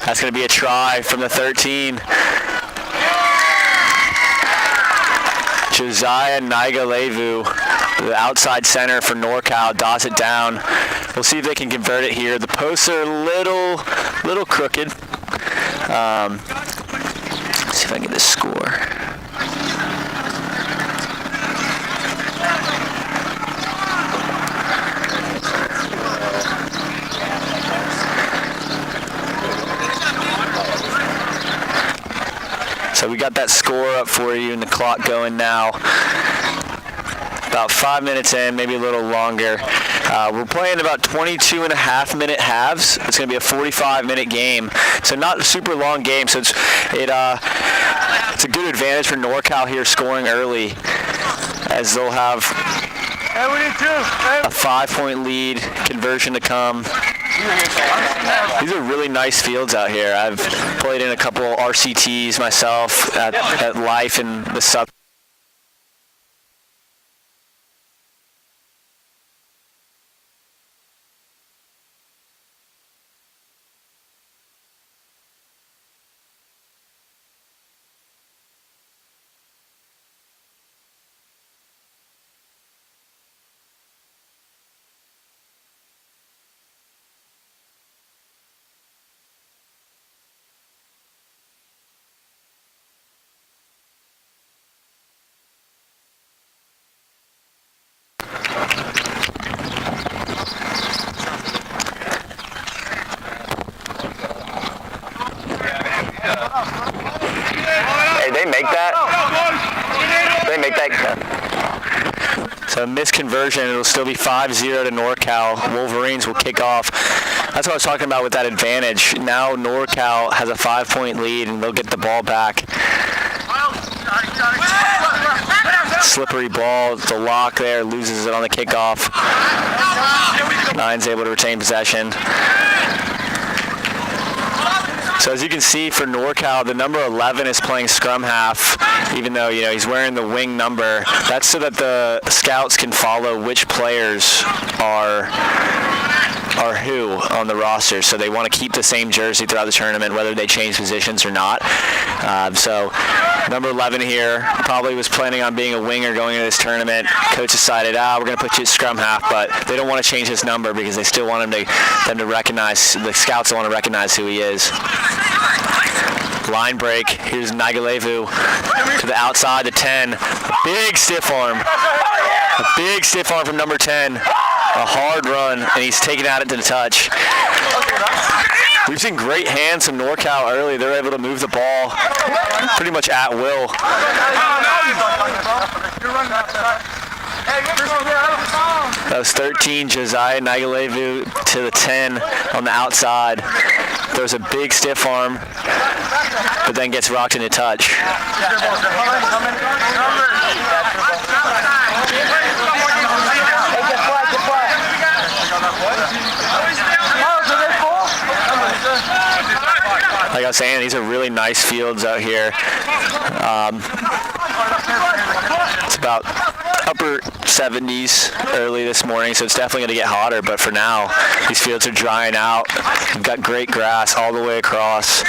That's going to be a try from the 13. Josiah Naigalevu, the outside center for NorCal, dots it down. We'll see if they can convert it here. The posts are a little crooked. Let's see if I can get this score. So we got that score up for you and the clock going now. About 5 minutes in, maybe a little longer. We're playing about 22.5-minute halves. It's going to be a 45-minute game. So not a super long game. So it's a good advantage for NorCal here scoring early, as they'll have a 5-point lead, conversion to come. These are really nice fields out here. I've played in a couple RCTs myself at Life in the South. So misconversion, it'll still be 5-0 to NorCal. Wolverines will kick off. That's what I was talking about with that advantage. Now NorCal has a 5-point lead and they'll get the ball back. Slippery ball, the lock there, loses it on the kickoff. Nine's able to retain possession. So as you can see for NorCal, the number 11 is playing scrum half, even though he's wearing the wing number. That's so that the scouts can follow which players are who on the roster. So they want to keep the same jersey throughout the tournament, whether they change positions or not. So number 11 here probably was planning on being a winger going into this tournament. Coach decided, we're going to put you at scrum half, but they don't want to change his number because they still want them to recognize, the scouts want to recognize who he is. Line break. Here's Naigalevu to the outside, the 10. A big stiff arm. A big stiff arm from number 10. A hard run, and he's taking at it to the touch. We've seen great hands from NorCal early. They're able to move the ball pretty much at will. That was 13, Josiah Naigalevu to the 10 on the outside. Throws a big stiff arm, but then gets rocked into touch. Like I was saying, these are really nice fields out here. It's about upper 70s early this morning, so it's definitely going to get hotter, but for now, these fields are drying out. We've got great grass all the way across.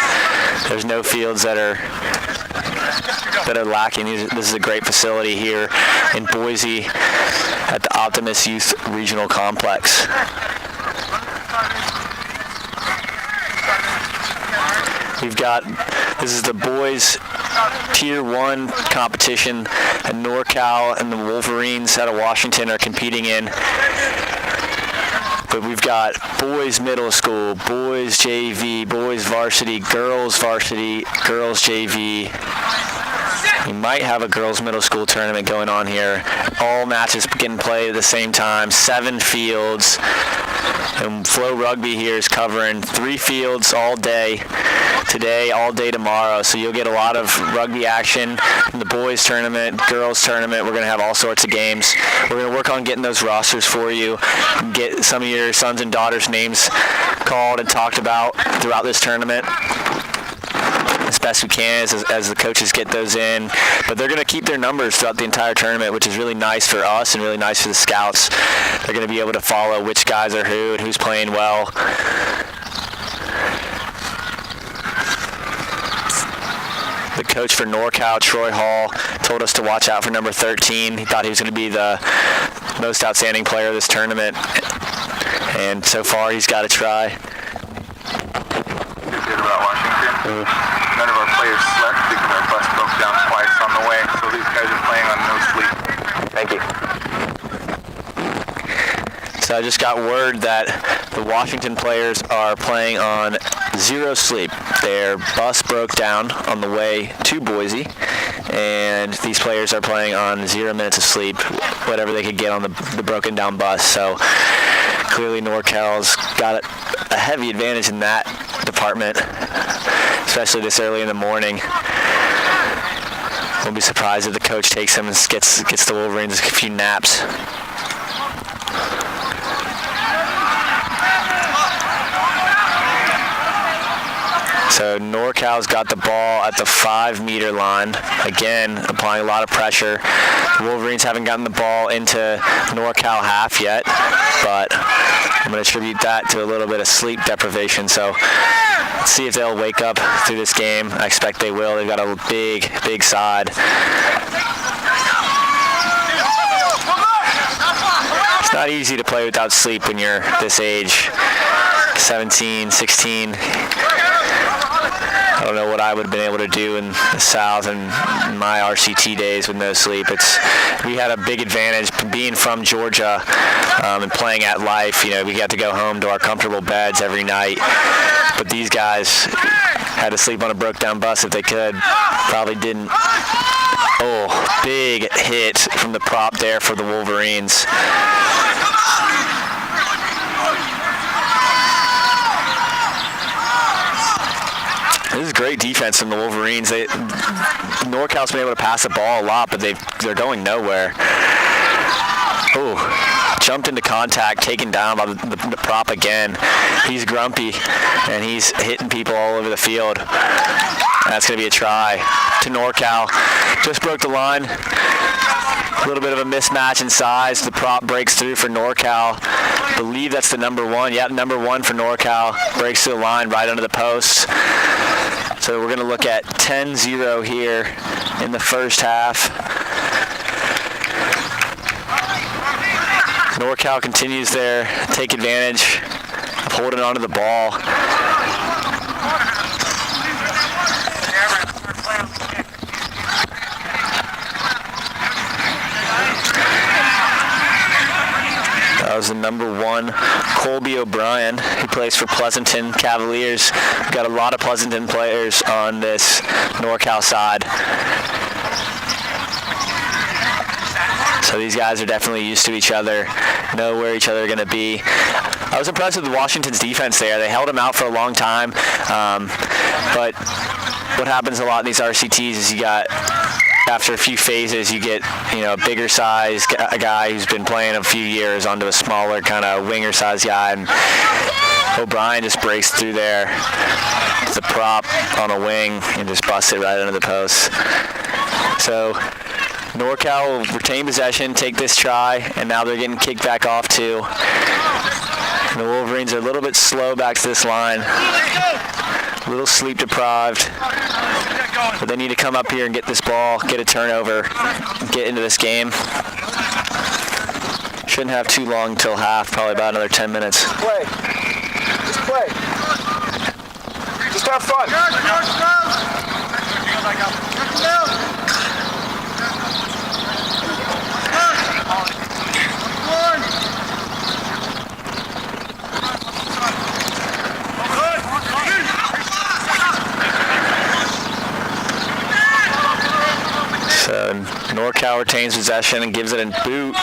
There's no fields that are lacking. This is a great facility here in Boise at the Optimus Youth Regional Complex. This is the boys Tier 1 competition that NorCal and the Wolverines out of Washington are competing in. But we've got boys middle school, boys JV, boys varsity, girls JV. We might have a girls middle school tournament going on here. All matches getting played at the same time, 7 fields. And Flow Rugby here is covering 3 fields all day today, all day tomorrow. So you'll get a lot of rugby action in the boys tournament, girls tournament. We're going to have all sorts of games. We're going to work on getting those rosters for you, get some of your sons and daughters' names called and talked about throughout this tournament as best we can as the coaches get those in. But they're going to keep their numbers throughout the entire tournament, which is really nice for us and really nice for the scouts. They're going to be able to follow which guys are who and who's playing well. The coach for NorCal, Troy Hall, told us to watch out for number 13. He thought he was going to be the most outstanding player of this tournament. And so far, he's got a try. Good about Washington. None of our players slept because our bus broke down twice on the way. So these guys are playing on no sleep. Thank you. So I just got word that the Washington players are playing on 0 sleep. Their bus broke down on the way to Boise, and these players are playing on 0 minutes of sleep, whatever they could get on the broken down bus. So clearly NorCal's got a heavy advantage in that department, especially this early in the morning. Won't be surprised if the coach takes them and gets the Wolverines a few naps. So NorCal's got the ball at the 5-meter line. Again, applying a lot of pressure. The Wolverines haven't gotten the ball into NorCal half yet, but I'm going to attribute that to a little bit of sleep deprivation. So let's see if they'll wake up through this game. I expect they will. They've got a big, big side. It's not easy to play without sleep when you're this age, 17, 16. I don't know what I would have been able to do in the South and my RCT days with no sleep. We had a big advantage being from Georgia and playing at Life. You know, we got to go home to our comfortable beds every night. But these guys had to sleep on a broke down bus if they could. Probably didn't. Oh, big hit from the prop there for the Wolverines. This is great defense from the Wolverines. NorCal's been able to pass the ball a lot, but they're going nowhere. Oh, jumped into contact, taken down by the prop again. He's grumpy, and he's hitting people all over the field. That's going to be a try to NorCal. Just broke the line. A little bit of a mismatch in size. The prop breaks through for NorCal. I believe that's the number 1. Yeah, number 1 for NorCal. Breaks through the line right under the post. So we're going to look at 10-0 here in the first half. NorCal continues their take advantage of holding onto the ball. That was the number 1, Colby O'Brien. He plays for Pleasanton Cavaliers. We've got a lot of Pleasanton players on this NorCal side. So these guys are definitely used to each other, know where each other are going to be. I was impressed with Washington's defense there. They held them out for a long time. But what happens a lot in these RCTs is you got, after a few phases, you get, a bigger size a guy who's been playing a few years onto a smaller kind of winger size guy, and O'Brien just breaks through there. The prop on a wing and just busts it right under the post. So NorCal will retain possession, take this try, and now they're getting kicked back off too. And the Wolverines are a little bit slow back to this line. A little sleep deprived. But they need to come up here and get this ball, get a turnover, get into this game. Shouldn't have too long till half, probably about another 10 minutes. Play. Just play. Just have fun. So NorCal retains possession and gives it a boot,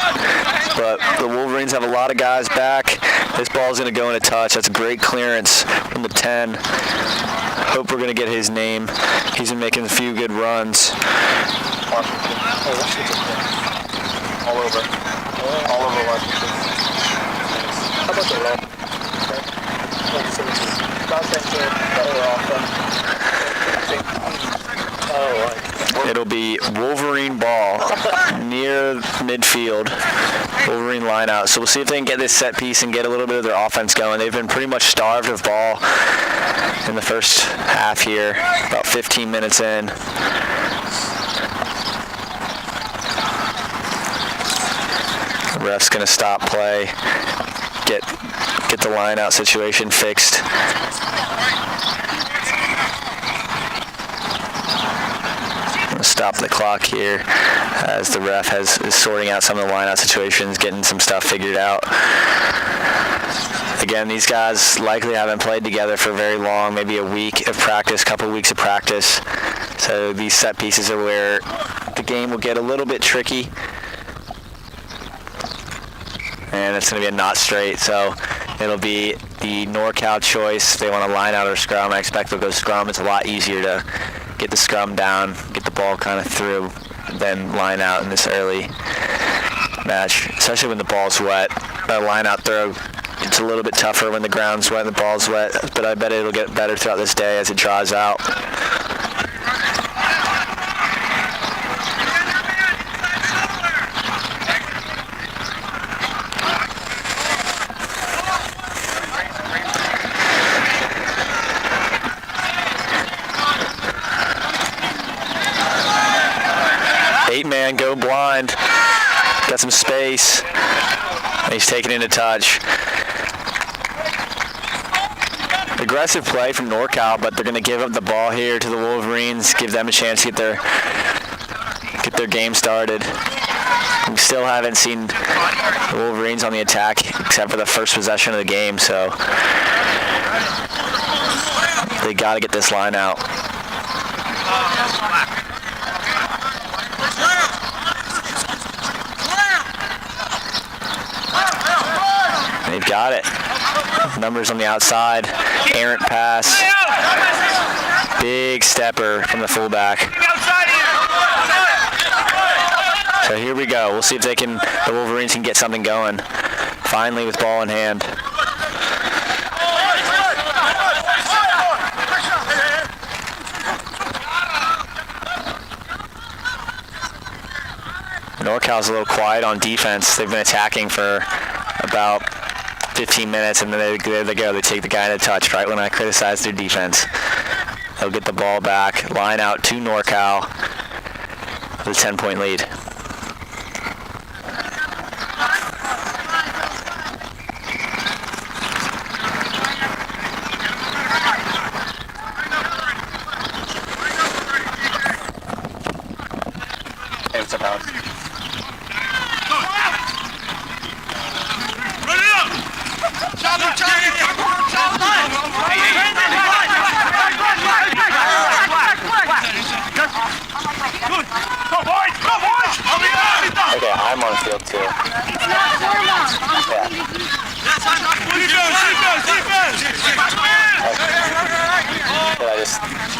but the Wolverines have a lot of guys back. This ball's going to go in a touch. That's a great clearance from the 10. Hope we're going to get his name. He's been making a few good runs. All over Washington. How about the left? It'll be Wolverine ball near midfield. Wolverine line out. So we'll see if they can get this set piece and get a little bit of their offense going. They've been pretty much starved of ball in the first half here, about 15 minutes in. The ref's going to stop play, get the line out situation fixed. Stop the clock here as the ref is sorting out some of the line-out situations, getting some stuff figured out. Again, these guys likely haven't played together for very long, maybe a week of practice, couple weeks of practice. So these set pieces are where the game will get a little bit tricky. And it's going to be a not straight, so it'll be the NorCal choice. If they want to line out or scrum, I expect they'll go scrum. It's a lot easier to get the scrum down, get the ball kind of through, then line out in this early match, especially when the ball's wet. A line out throw, it's a little bit tougher when the ground's wet and the ball's wet, but I bet it'll get better throughout this day as it draws out. Man, go blind. Got some space. He's taking it into touch. Aggressive play from NorCal, but they're going to give up the ball here to the Wolverines, give them a chance to get their game started. We still haven't seen the Wolverines on the attack except for the first possession of the game, so they got to get this line out. They've got it. Numbers on the outside. Errant pass. Big stepper from the fullback. So here we go. We'll see if the Wolverines can get something going. Finally with ball in hand. NorCal's a little quiet on defense. They've been attacking for about 15 minutes, and then there they go. They take the guy in a touch right when I criticize their defense. They'll get the ball back, line out to NorCal with a 10-point lead. It's about okay, I'm on field too. It's not normal.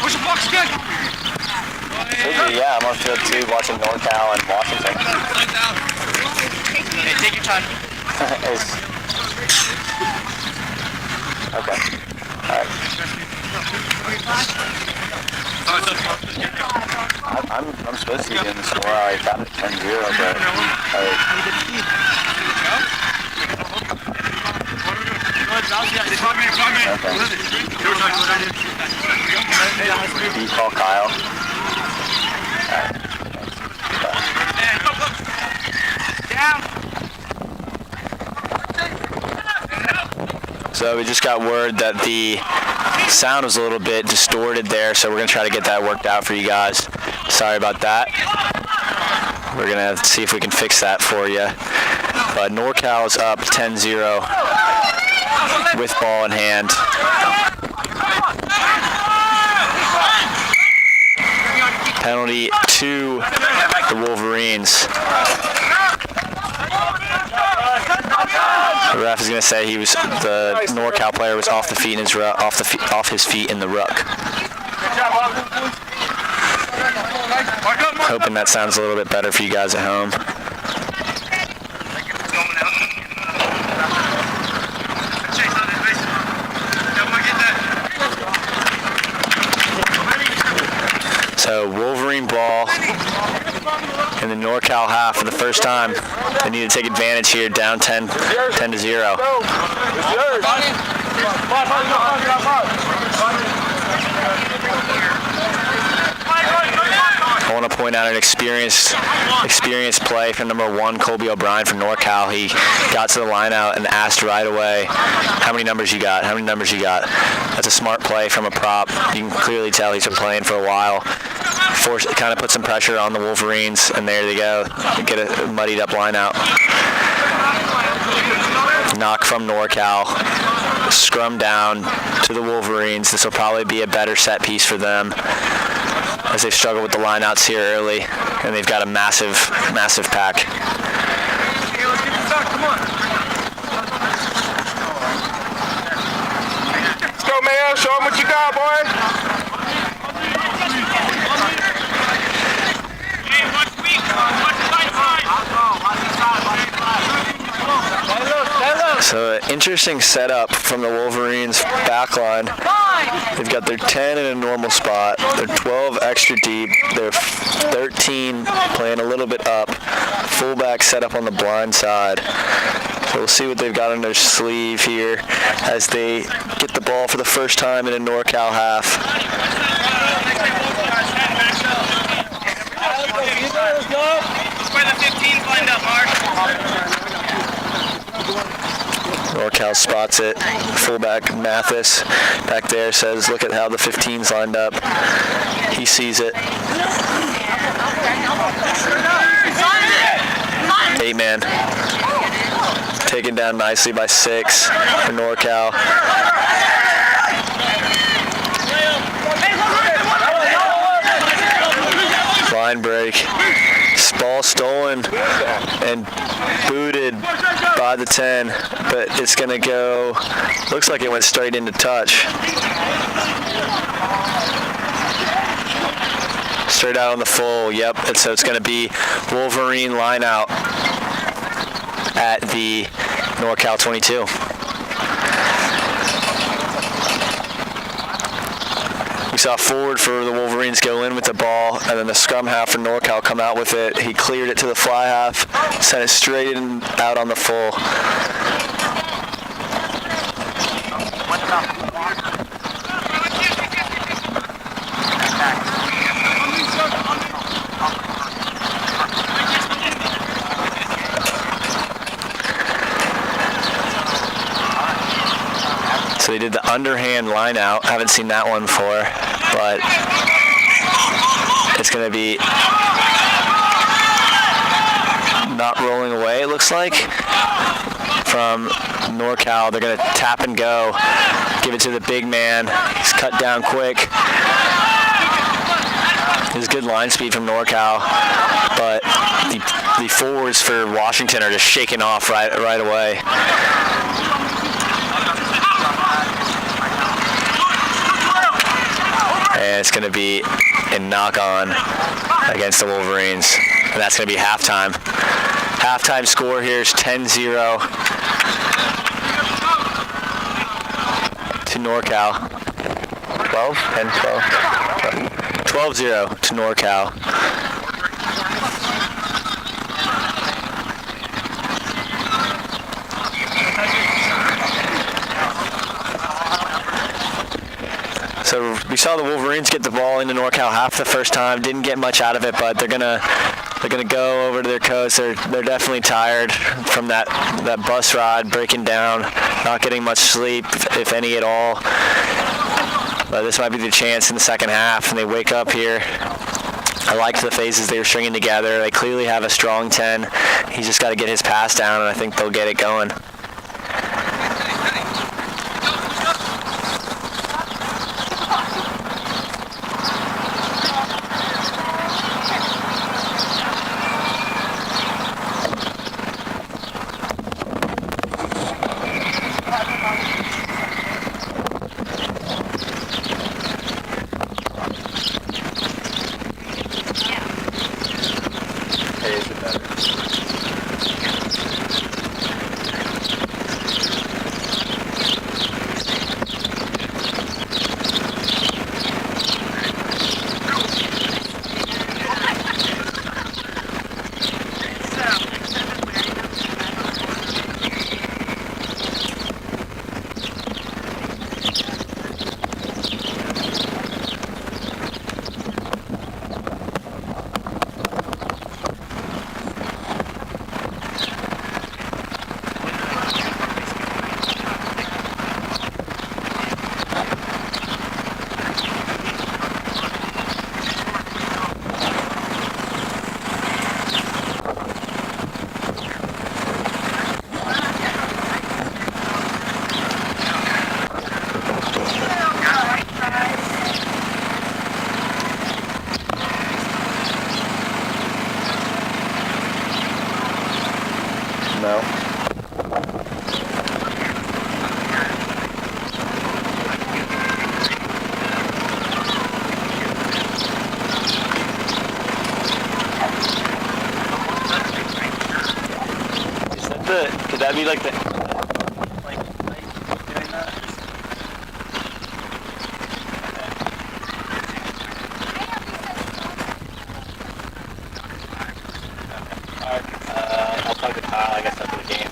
Push the box again. Yeah, I'm on field too, watching NorCal and Washington. Hey, take your time. Okay. Alright. I'm supposed to be doing this more. I got it 10-0, but do you call Kyle? So we just got word that the sound was a little bit distorted there, so we're going to try to get that worked out for you guys. Sorry about that. We're going to see if we can fix that for you. But NorCal is up 10-0 with ball in hand. Penalty to the Wolverines. The ref is going to say the NorCal player was off the feet in his off his feet in the ruck. Hoping that sounds a little bit better for you guys at home. So Wolverine ball. in the NorCal half for the first time. They need to take advantage here, down 10 to 0. I want to point out an experienced play from number 1, Colby O'Brien from NorCal. He got to the line out and asked right away, how many numbers you got? How many numbers you got? That's a smart play from a prop. You can clearly tell he's been playing for a while. Kind of put some pressure on the Wolverines, and there they go. Get a muddied up line out. Knock from NorCal. Scrum down to the Wolverines. This will probably be a better set piece for them, as they've struggled with the lineouts here early, and they've got a massive pack. Let's go, man. Show them what you got, boy. So interesting setup from the Wolverines backline. They've got their 10 in a normal spot. They're 12 extra deep. They're 13 playing a little bit up. Fullback set up on the blind side. So we'll see what they've got on their sleeve here as they get the ball for the first time in a NorCal half. Where the 15's lined up, Mark. NorCal spots it. Fullback Mathis back there says, look at how the 15's lined up. He sees it. 8-man. Taken down nicely by 6 for NorCal. Line break. Ball stolen and booted by the 10, but it's going to go, looks like it went straight into touch. Straight out on the full, yep, and so it's going to be Wolverine line out at the NorCal 22. We saw forward for the Wolverines go in with the ball, and then the scrum half for NorCal come out with it. He cleared it to the fly half, sent it straight in, out on the full. So they did the underhand line out. Haven't seen that one before, but it's going to be not rolling away, it looks like, from NorCal. They're going to tap and go, give it to the big man. He's cut down quick. There's good line speed from NorCal, but the forwards for Washington are just shaking off right away. And it's going to be a knock-on against the Wolverines. And that's going to be halftime. Halftime score here is 10-0 to NorCal. 12? 10-12? 12-0 to NorCal. So we saw the Wolverines get the ball into NorCal half the first time. Didn't get much out of it, but they're gonna go over to their coach. They're definitely tired from that bus ride, breaking down, not getting much sleep, if any at all. But this might be the chance in the second half, and they wake up here. I liked the phases they were stringing together. They clearly have a strong 10. He's just got to get his pass down, and I think they'll get it going. That'd be like the... I'll talk to Kyle, I guess, after the game.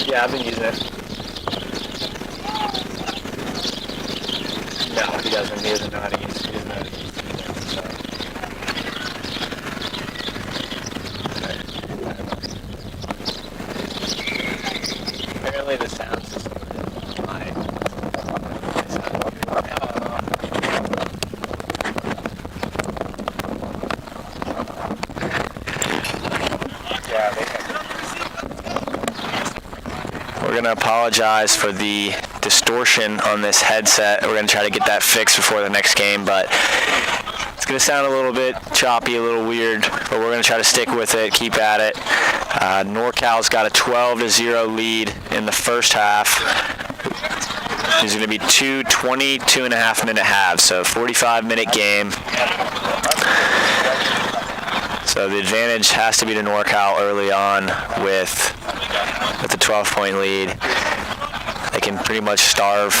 Yeah, I've been using it. No, he doesn't. He doesn't know how to use it. So. Apparently the sound system is fine. We're going to apologize for the distortion on this headset. We're going to try to get that fixed before the next game, but it's going to sound a little bit choppy, a little weird, but we're going to try to stick with it, keep at it. NorCal's got a 12-0 lead in the first half. There's going to be 22.5-minute halves, so 45-minute game. So the advantage has to be to NorCal early on with the 12-point lead. They can pretty much starve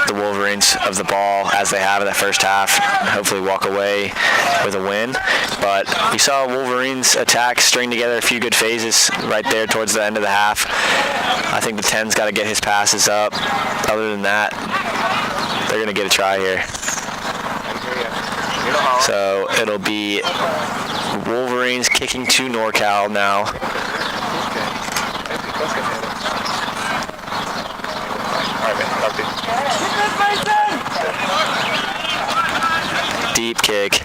the Wolverines of the ball as they have in the first half, and hopefully walk away with a win. But we saw Wolverines attack, string together a few good phases right there towards the end of the half. I think the 10's got to get his passes up. Other than that, they're going to get a try here. So it'll be Wolverines kicking to NorCal now. Deep kick.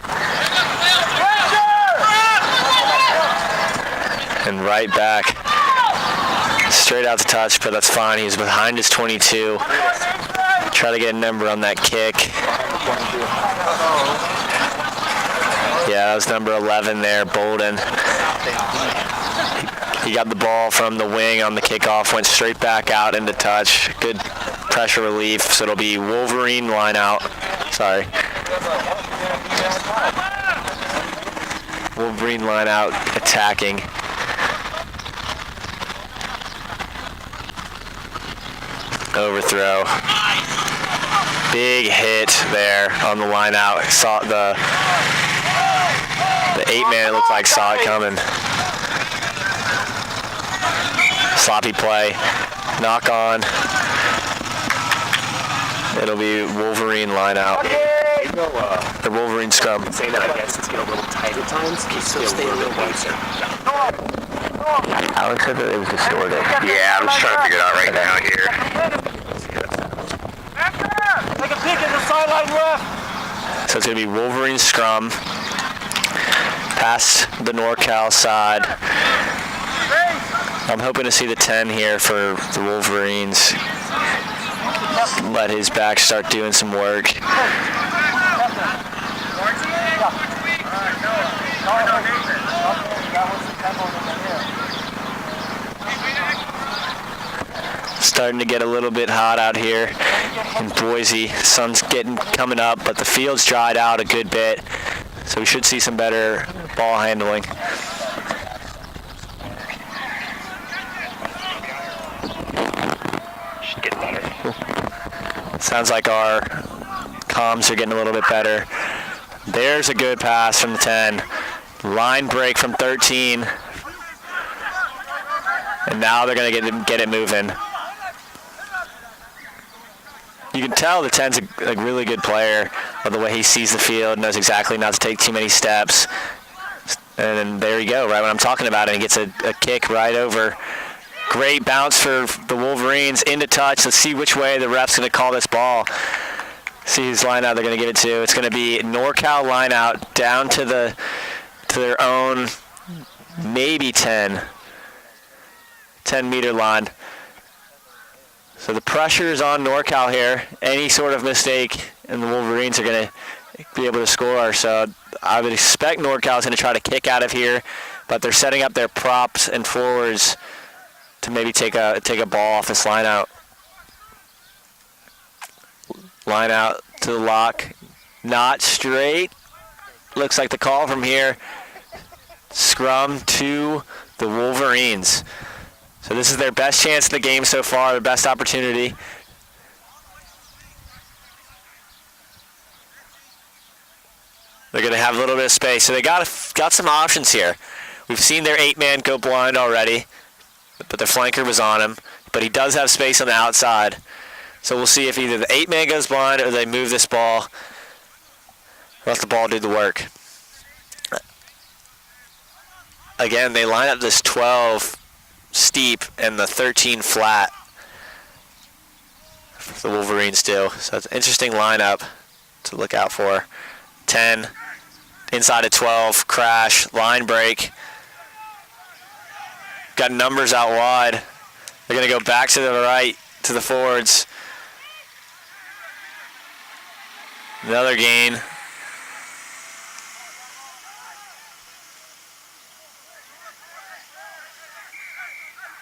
And right back. Straight out to touch, but that's fine. He was behind his 22. Try to get a number on that kick. Yeah, that was number 11 there, Bolden. He got the ball from the wing on the kickoff, went straight back out into touch. Good pressure relief, so it'll be Wolverine line out. Sorry. Wolverine line out, attacking. Overthrow. Big hit there on the line out. Saw the 8-man, it looked like, saw it coming. Sloppy play. Knock on. It'll be Wolverine line out. The Wolverine scrum. Saying that, I guess it's getting a little tight at times. So stay a little closer. Alex said that it was distorted. Yeah, I'm just trying to figure it out right now here. Take a peek at the sideline left. So it's going to be Wolverine scrum. Past the NorCal side. I'm hoping to see the 10 here for the Wolverines. Let his back start doing some work. Starting to get a little bit hot out here in Boise. Sun's coming up, but the field's dried out a good bit, so we should see some better ball handling. Sounds like our comms are getting a little bit better. There's a good pass from the 10. Line break from 13. And now they're going to get it moving. You can tell the 10's a really good player by the way he sees the field, knows exactly not to take too many steps. And then there you go, right when I'm talking about it, he gets a kick right over. Great bounce for the Wolverines into touch. Let's see which way the ref's going to call this ball. See whose line out they're going to get it to. It's going to be NorCal line out down to their own maybe 10-meter line. So the pressure is on NorCal here. Any sort of mistake, and the Wolverines are going to be able to score. So I would expect NorCal is going to try to kick out of here, but they're setting up their props and forwards to maybe take a ball off this line out. Line out to the lock. Not straight. Looks like the call from here. Scrum to the Wolverines. So this is their best chance in the game so far, their best opportunity. They're going to have a little bit of space. So they got some options here. We've seen their 8-man go blind already, but their flanker was on him. But he does have space on the outside. So we'll see if either the 8-man goes blind or they move this ball. Let the ball do the work. Again, they line up this 12 steep and the 13 flat. The Wolverines do. So it's an interesting lineup to look out for. 10, inside of 12, crash, line break. Got numbers out wide. They're going to go back to the right, to the forwards. Another gain.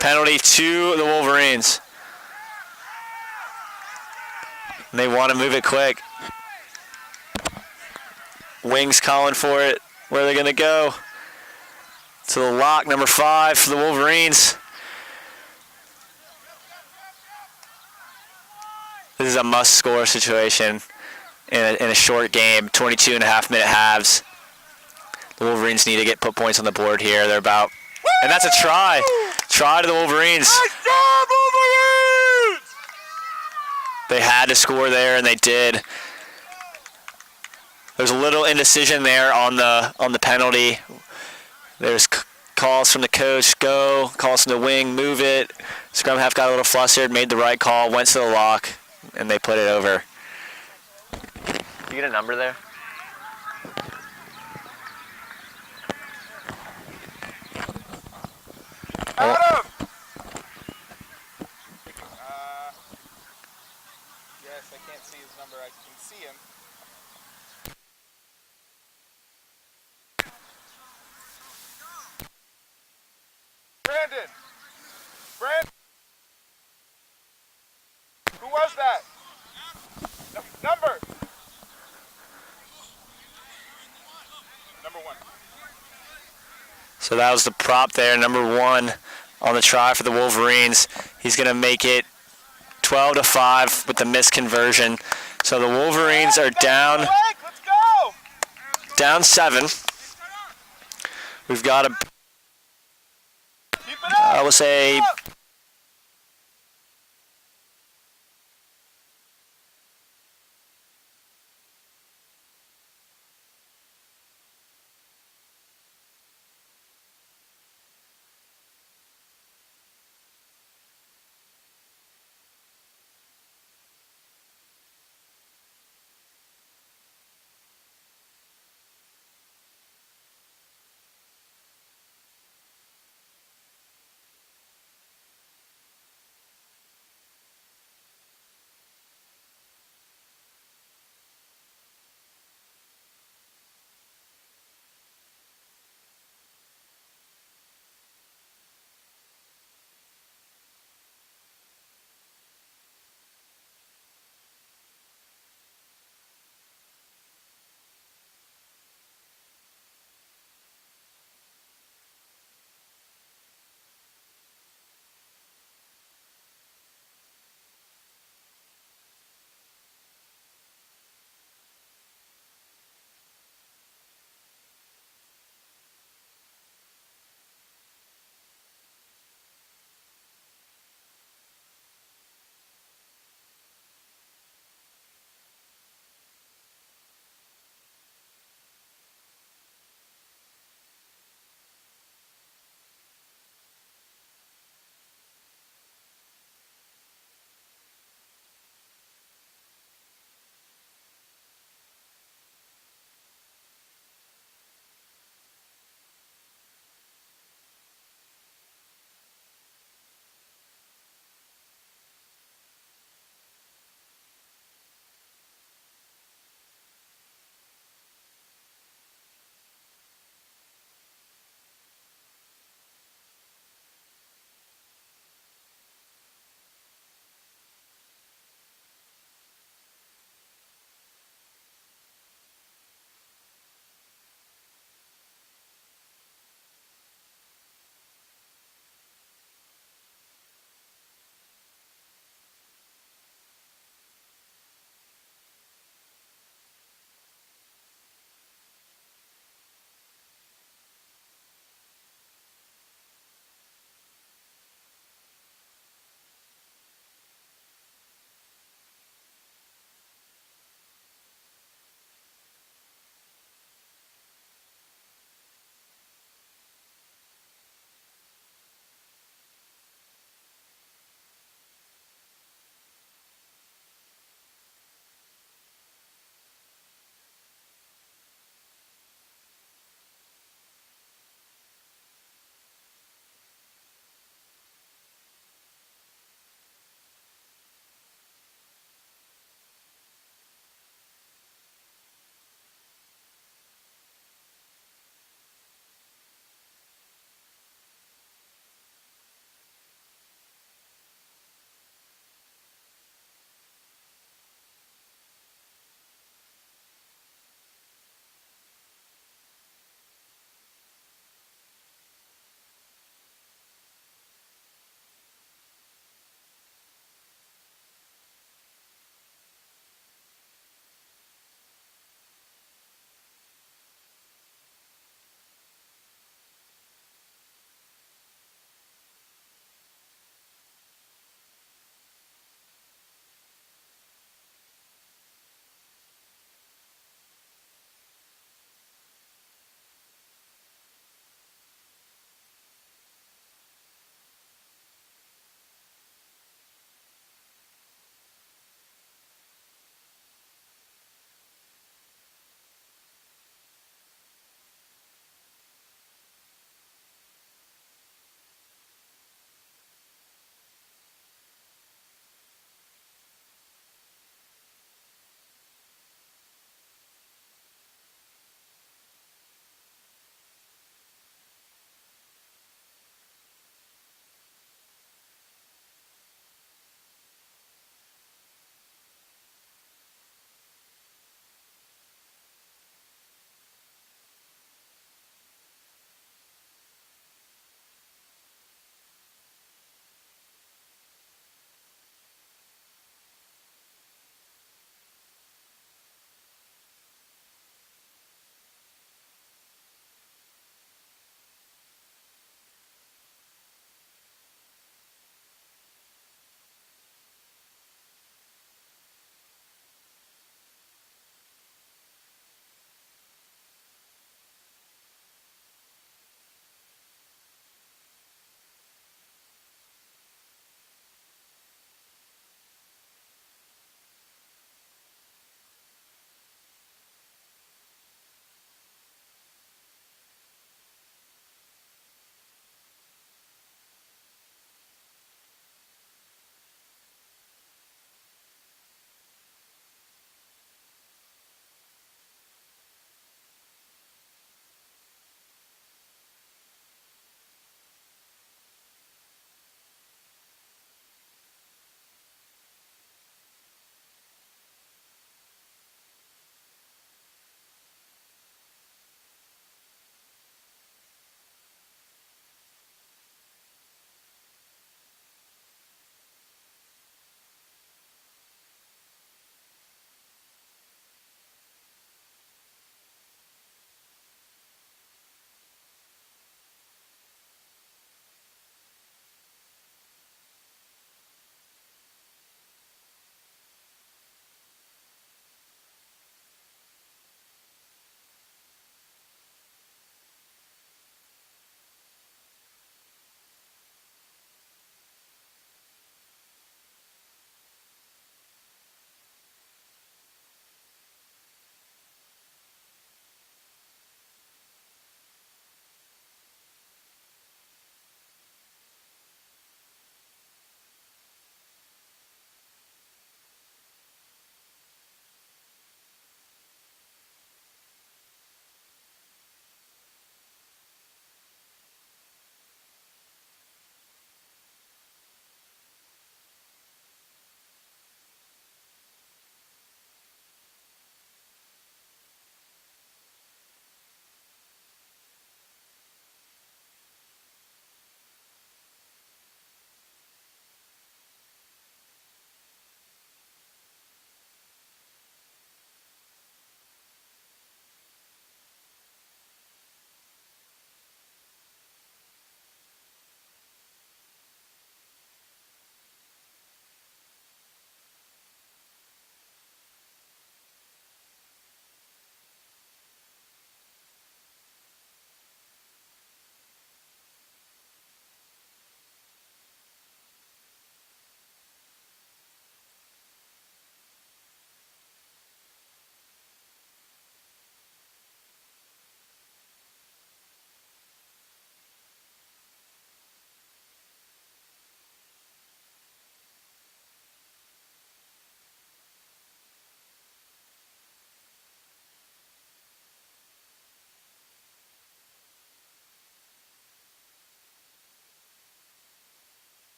Penalty to the Wolverines. And they want to move it quick. Wings calling for it. Where are they going to go? To the lock, number 5 for the Wolverines. This is a must-score situation in a short game, 22.5-minute halves. The Wolverines need to put points on the board here. They're about, and that's a try. Try to the Wolverines. Nice job, Wolverines! They had to score there, and they did. There's a little indecision there on the penalty. There's calls from the coach, go. Calls from the wing, move it. Scrum half got a little flustered, made the right call, went to the lock, and they put it over. You get a number there? Adam! Yes, I can't see his number. I can see him. Brandon! Who was that? Number! Number 1. So that was the prop there, number 1 on the try for the Wolverines. He's going to make it 12-5 with the missed conversion. So the Wolverines are down, Let's go! down 7. We've got a, Keep it up! I will say, Keep it up!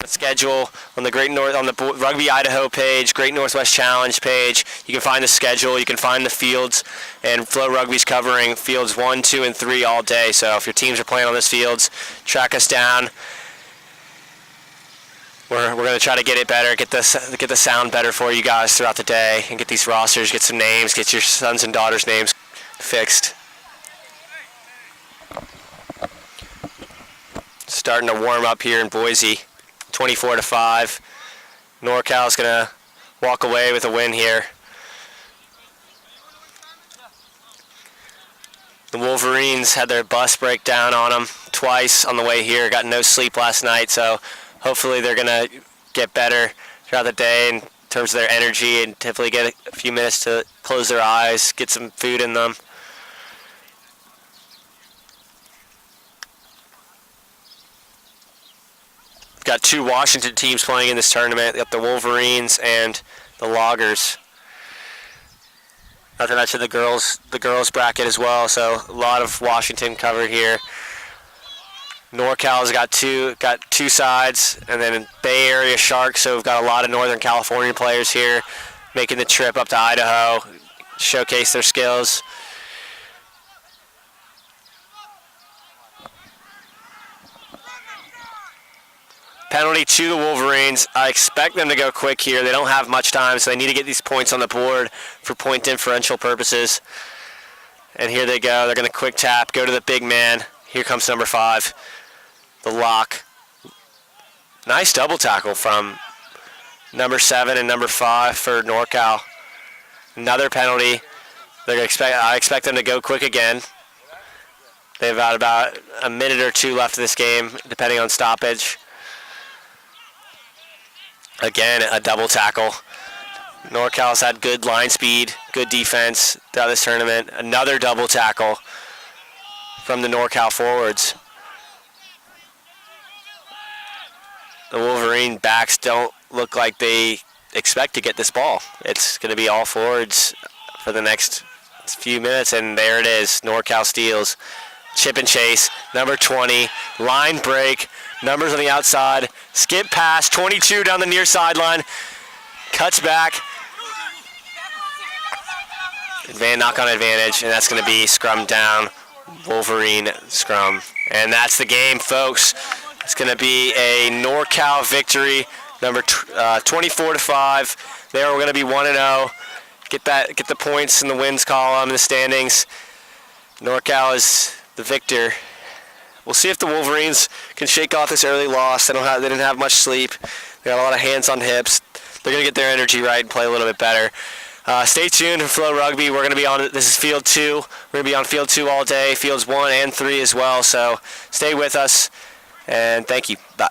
schedule on the Rugby Idaho page, Great Northwest Challenge page. You can find the schedule, you can find the fields, and Flow Rugby's covering fields 1, 2, and 3 all day. So if your teams are playing on those fields, track us down. We're going to try to get it better, get the sound better for you guys throughout the day, and get these rosters, get some names, get your sons and daughters' names fixed. Starting to warm up here in Boise, 24-5. NorCal's going to walk away with a win here. The Wolverines had their bus break down on them twice on the way here. Got no sleep last night, so hopefully they're going to get better throughout the day in terms of their energy and hopefully get a few minutes to close their eyes, get some food in them. We've got 2 Washington teams playing in this tournament. We've got the Wolverines and the Loggers. Not to mention the girls bracket as well, so a lot of Washington covered here. NorCal's got two sides, and then Bay Area Sharks, so we've got a lot of Northern California players here making the trip up to Idaho, showcase their skills. Penalty to the Wolverines. I expect them to go quick here. They don't have much time, so they need to get these points on the board for point differential purposes. And here they go. They're going to quick tap, go to the big man. Here comes number 5, the lock. Nice double tackle from number 7 and number 5 for NorCal. Another penalty. I expect them to go quick again. They've got about a minute or 2 left of this game, depending on stoppage. Again, a double tackle. NorCal's had good line speed, good defense throughout this tournament. Another double tackle from the NorCal forwards. The Wolverine backs don't look like they expect to get this ball. It's going to be all forwards for the next few minutes, and there it is. NorCal steals. Chip and chase, number 20, line break, numbers on the outside, skip pass, 22 down the near sideline, cuts back, knock-on advantage, and that's going to be scrum down, Wolverine scrum. And that's the game, folks. It's going to be a NorCal victory, number 24-5. There we're going to be 1-0. Get the points in the wins column in the standings. NorCal is the victor. We'll see if the Wolverines can shake off this early loss. They didn't have much sleep. They got a lot of hands on hips. They're going to get their energy right and play a little bit better. Stay tuned for Flow Rugby. We're going to be on, this is Field 2. We're going to be on Field 2 all day, Fields 1 and 3 as well. So stay with us, and thank you. Bye.